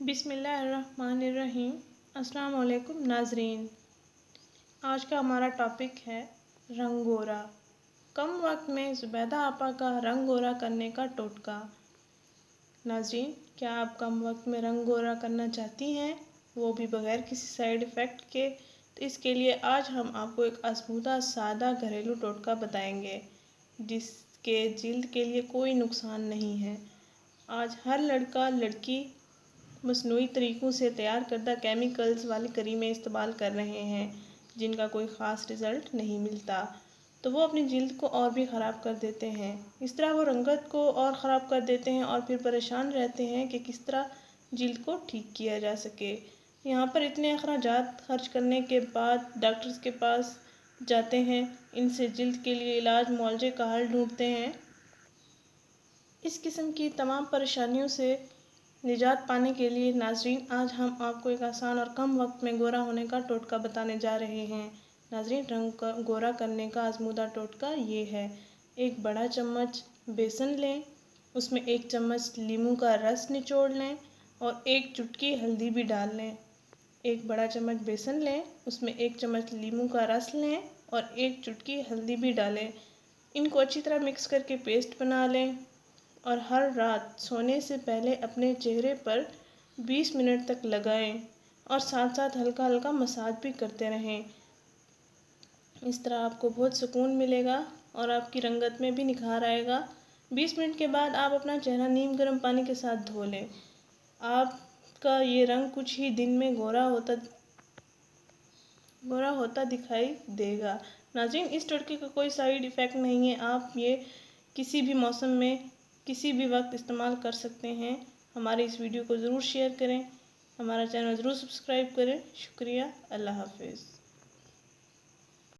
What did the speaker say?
बिस्मिल्लाहिर्रहमानिर्रहीम। अस्सलाम वालेकुम नाज़रीन। आज का हमारा टॉपिक है रंग गोरा। कम वक्त में ज़ुबैदा आपा का रंग गोरा करने का टोटका। नाज़रीन, क्या आप कम वक्त में रंग गोरा करना चाहती हैं, वो भी बग़ैर किसी साइड इफ़ेक्ट के? तो इसके लिए आज हम आपको एक आज़मूदा सादा घरेलू टोटका बताएंगे जिसके जिल्द के लिए कोई नुकसान नहीं है। आज हर लड़का लड़की मसनूई तरीक़ों से तैयार करदा केमिकल्स वाली क्रीमें इस्तेमाल कर रहे हैं जिनका कोई ख़ास रिज़ल्ट नहीं मिलता, तो वो अपनी जिल्द को और भी ख़राब कर देते हैं। इस तरह वो रंगत को और ख़राब कर देते हैं और फिर परेशान रहते हैं कि किस तरह जिल्द को ठीक किया जा सके। यहाँ पर इतने अखराजात खर्च करने के बाद डॉक्टर्स के पास जाते हैं, इनसे जिल्द के लिए इलाज मुआवजे का हल ढूंढते हैं। इस किस्म की तमाम परेशानियों से निजात पाने के लिए नाज़रीन, आज हम आपको एक आसान और कम वक्त में गोरा होने का टोटका बताने जा रहे हैं। नाज़रीन, रंग गोरा करने का आज़मूदा टोटका ये है। एक बड़ा चम्मच बेसन लें, उसमें 1 चम्मच नींबू का रस निचोड़ लें और 1 चुटकी हल्दी भी डाल लें। एक बड़ा चम्मच बेसन लें, उसमें 1 चम्मच नींबू का रस लें और 1 चुटकी हल्दी भी डालें। इनको अच्छी तरह मिक्स करके पेस्ट बना लें और हर रात सोने से पहले अपने चेहरे पर 20 मिनट तक लगाएं और साथ साथ हल्का हल्का मसाज भी करते रहें। इस तरह आपको बहुत सुकून मिलेगा और आपकी रंगत में भी निखार आएगा। 20 मिनट के बाद आप अपना चेहरा नीम गर्म पानी के साथ धो लें। आपका ये रंग कुछ ही दिन में गोरा होता दिखाई देगा। नाज़रीन, इस टोटके का कोई साइड इफ़ेक्ट नहीं है। आप ये किसी भी मौसम में किसी भी वक्त इस्तेमाल कर सकते हैं। हमारे इस वीडियो को ज़रूर शेयर करें, हमारा चैनल ज़रूर सब्सक्राइब करें। शुक्रिया। अल्लाह हाफ़िज़।